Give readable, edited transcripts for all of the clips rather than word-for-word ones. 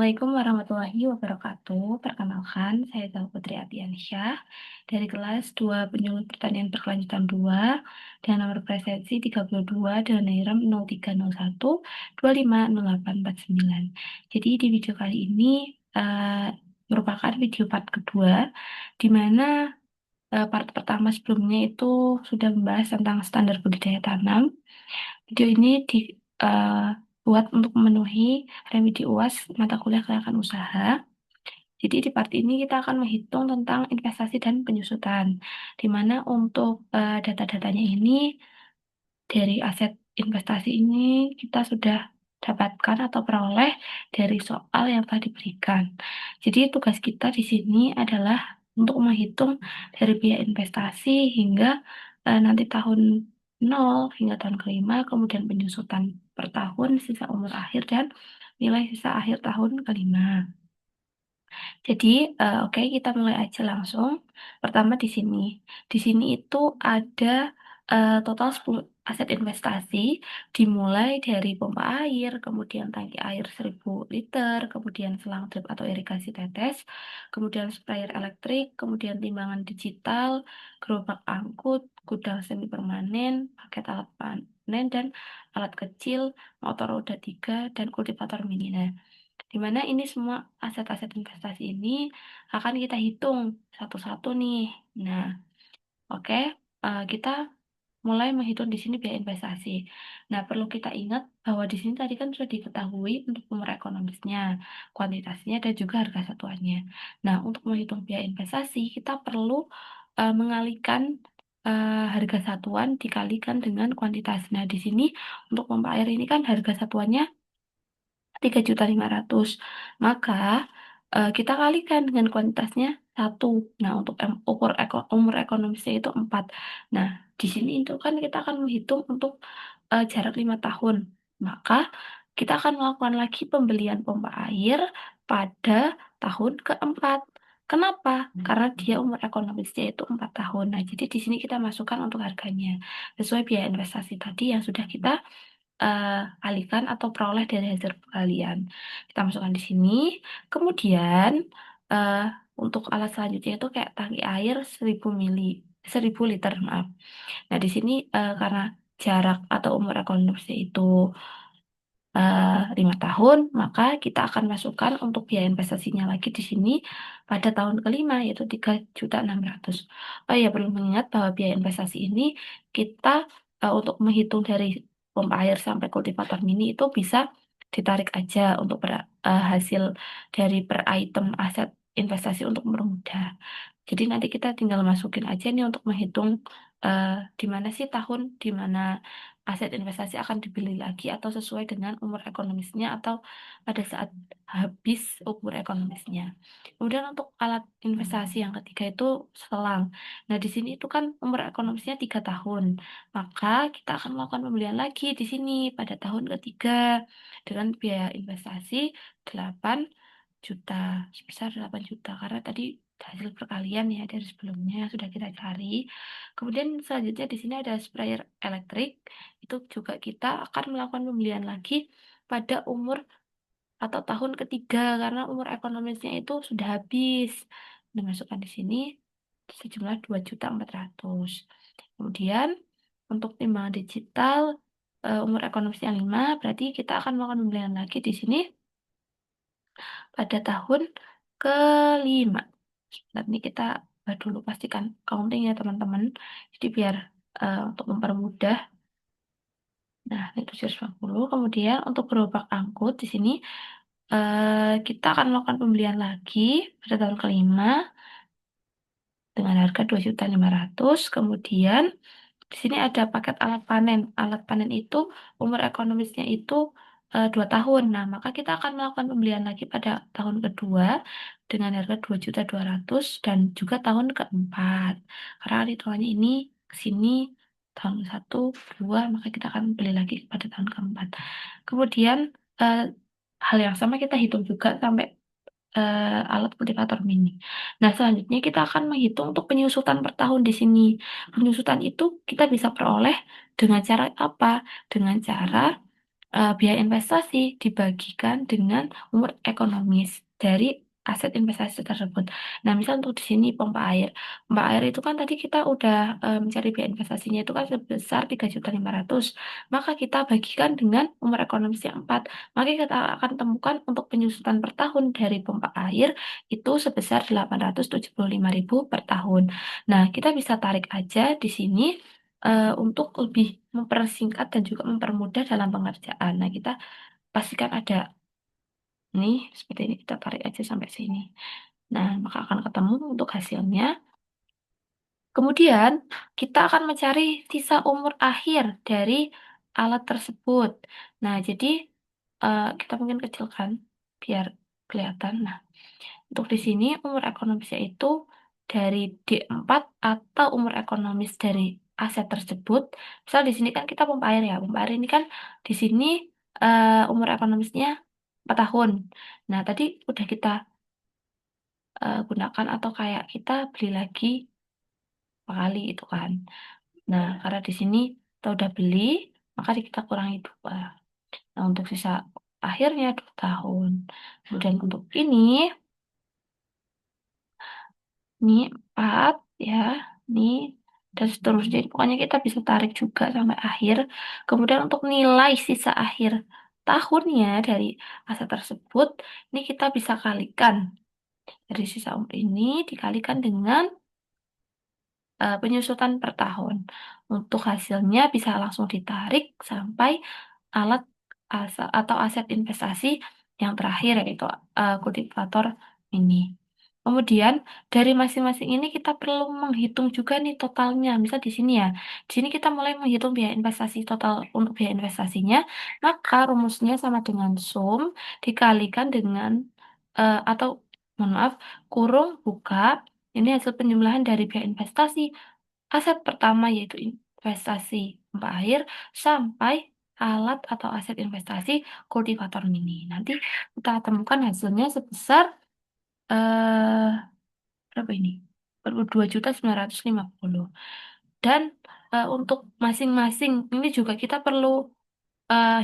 Assalamualaikum warahmatullahi wabarakatuh. Perkenalkan, saya Zal Putri Ardiansyah dari kelas 2 Penyuluh Pertanian Berkelanjutan 2 dengan nomor presensi 32 dengan NIRAM 0301250849. Jadi di video kali ini merupakan video part kedua di mana part pertama sebelumnya itu sudah membahas tentang standar budidaya tanam. Video ini dibuat untuk memenuhi remedi UAS mata kuliah kelayakan usaha. Jadi di part ini kita akan menghitung tentang investasi dan penyusutan, di mana untuk data-datanya ini dari aset investasi ini kita sudah dapatkan atau peroleh dari soal yang telah diberikan. Jadi tugas kita di sini adalah untuk menghitung dari biaya investasi hingga nanti tahun 0 hingga tahun kelima, kemudian penyusutan per tahun, sisa umur akhir, dan nilai sisa akhir tahun kelima. Jadi, oke, kita mulai aja langsung. Pertama di sini. Di sini itu ada total 10 aset investasi, dimulai dari pompa air, kemudian tangki air 1000 liter, kemudian selang drip atau irigasi tetes, kemudian sprayer elektrik, kemudian timbangan digital, gerobak angkut, gudang semi permanen, paket alat panen dan alat kecil, motor roda 3, dan kultivator mini. Nah, di mana ini semua aset-aset investasi ini akan kita hitung satu-satu nih. Nah, oke, kita mulai menghitung di sini biaya investasi. Nah, perlu kita ingat bahwa di sini tadi kan sudah diketahui untuk umur ekonomisnya, kuantitasnya, dan juga harga satuannya. Nah, untuk menghitung biaya investasi, kita perlu mengalihkan harga satuan dikalikan dengan kuantitas. Nah, di sini untuk pompa air ini kan harga satuannya 3.500.000. Maka kita kalikan dengan kuantitasnya 1. Nah, untuk umur ekonomisnya itu 4. Nah, di sini itu kan kita akan menghitung untuk jarak 5 tahun. Maka kita akan melakukan lagi pembelian pompa air pada tahun keempat. Kenapa? Karena dia umur ekonomisnya itu 4 tahun. Nah, jadi di sini kita masukkan untuk harganya. Sesuai biaya investasi tadi yang sudah kita alihkan atau peroleh dari hasil peralihan. Kita masukkan di sini. Kemudian eh, untuk alat selanjutnya itu kayak tangki air 1000 liter, maaf. Nah, di sini karena jarak atau umur ekonomisnya itu 5 tahun, maka kita akan masukkan untuk biaya investasinya lagi di sini pada tahun kelima, yaitu 3.600.000. Oh ya, perlu mengingat bahwa biaya investasi ini kita untuk menghitung dari pompa air sampai kultivator mini itu bisa ditarik aja untuk hasil dari per item aset investasi untuk mempermudah. Jadi nanti kita tinggal masukin aja nih untuk menghitung eh, di mana sih tahun di mana aset investasi akan dibeli lagi atau sesuai dengan umur ekonomisnya atau pada saat habis umur ekonomisnya. Kemudian untuk alat investasi yang ketiga itu selang. Nah, di sini itu kan umur ekonomisnya 3 tahun. Maka kita akan melakukan pembelian lagi di sini pada tahun ketiga dengan biaya investasi 8 juta, sebesar 8 juta karena tadi hasil perkalian ya dari sebelumnya yang sudah kita cari. Kemudian selanjutnya di sini ada sprayer elektrik. Itu juga kita akan melakukan pembelian lagi pada umur atau tahun ketiga karena umur ekonomisnya itu sudah habis. Dimasukkan di sini sejumlah 2.400.000. Kemudian untuk timbangan digital umur ekonomisnya 5, berarti kita akan melakukan pembelian lagi di sini pada tahun kelima. Sebentar, ini kita dulu pastikan counting ya teman-teman. Jadi biar untuk mempermudah. Nah, ini 750. Kemudian untuk gerobak angkut di sini kita akan melakukan pembelian lagi pada tahun kelima dengan harga 2.500.000. Kemudian di sini ada paket alat panen. Alat panen itu umur ekonomisnya itu 2 tahun. Nah, maka kita akan melakukan pembelian lagi pada tahun kedua dengan harga 2.200.000 dan juga tahun keempat. Karena hitungannya ini ke sini tahun satu, dua, maka kita akan beli lagi pada tahun keempat. Kemudian eh, hal yang sama kita hitung juga sampai alat kultivator mini. Nah, selanjutnya kita akan menghitung untuk penyusutan per tahun di sini. Penyusutan itu kita bisa peroleh dengan cara apa? Dengan cara biaya investasi dibagikan dengan umur ekonomis dari aset investasi tersebut. Nah, misal untuk di sini pompa air. Pompa air itu kan tadi kita udah mencari biaya investasinya itu kan sebesar 3.500.000. Maka kita bagikan dengan umur ekonomis yang 4. Maka kita akan temukan untuk penyusutan per tahun dari pompa air itu sebesar 875.000 per tahun. Nah, kita bisa tarik aja di sini untuk lebih mempersingkat dan juga mempermudah dalam pengerjaan. Nah, kita pastikan ada nih, seperti ini, kita tarik aja sampai sini. Nah, maka akan ketemu untuk hasilnya. Kemudian, kita akan mencari sisa umur akhir dari alat tersebut. Nah, jadi kita mungkin kecilkan biar kelihatan. Nah, untuk di sini umur ekonomisnya itu dari D4 atau umur ekonomis dari aset tersebut. Misal di sini kan kita pompa air ya. Pompa air ini kan di sini umur ekonomisnya 4 tahun. Nah, tadi udah kita gunakan atau kayak kita beli lagi sekali itu kan. Nah, karena di sini kita udah beli, maka kita kurangi 2. Nah, untuk sisa akhirnya 2 tahun. Kemudian untuk ini 4 ya, ini dan seterusnya. Jadi pokoknya kita bisa tarik juga sampai akhir. Kemudian untuk nilai sisa akhir tahunnya dari aset tersebut, ini kita bisa kalikan. Dari sisa umur ini dikalikan dengan penyusutan per tahun. Untuk hasilnya bisa langsung ditarik sampai alat atau aset investasi yang terakhir yaitu kultivator ini. Kemudian dari masing-masing ini kita perlu menghitung juga nih totalnya. Misal di sini ya, di sini kita mulai menghitung biaya investasi total untuk biaya investasinya, maka rumusnya sama dengan sum dikalikan dengan atau mohon maaf kurung buka ini hasil penjumlahan dari biaya investasi aset pertama yaitu investasi pompa air sampai alat atau aset investasi kultivator mini. Nanti kita temukan hasilnya sebesar eh berapa ini? 2.950.000. Dan untuk masing-masing ini juga kita perlu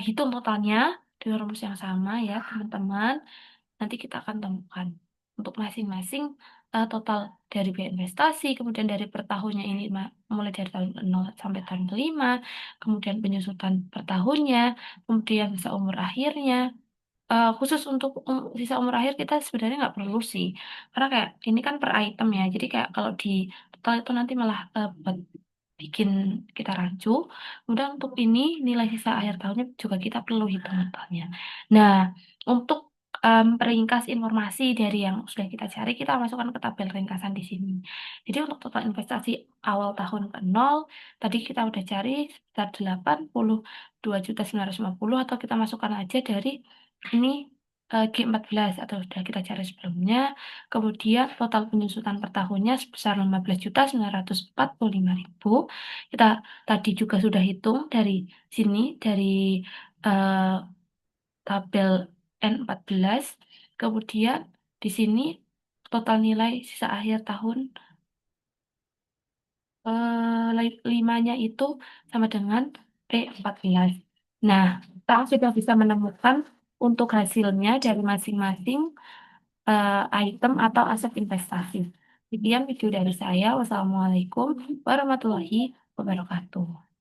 hitung totalnya dengan rumus yang sama ya, teman-teman. Nanti kita akan temukan untuk masing-masing total dari biaya investasi, kemudian dari per tahunnya ini mulai dari tahun ke-0 sampai tahun ke-5, kemudian penyusutan per tahunnya, kemudian sisa umur akhirnya. Khusus untuk sisa umur akhir kita sebenarnya nggak perlu sih, karena kayak ini kan per item ya, jadi kayak kalau di total itu nanti malah buat bikin kita rancu. Kemudian untuk ini nilai sisa akhir tahunnya juga kita perlu hitung totalnya. Nah, untuk ringkas informasi dari yang sudah kita cari, kita masukkan ke tabel ringkasan di sini. Jadi untuk total investasi awal tahun ke nol, tadi kita udah cari sekitar 82.950 atau kita masukkan aja dari ini G14 atau sudah kita cari sebelumnya. Kemudian total penyusutan per tahunnya sebesar 15.945.000. Kita tadi juga sudah hitung dari sini dari eh, tabel N14. Kemudian di sini total nilai sisa akhir tahun limanya itu sama dengan P14. Nah, kita sudah bisa menemukan untuk hasilnya dari masing-masing item atau aset investasi. Sekian video dari saya. Wassalamualaikum warahmatullahi wabarakatuh.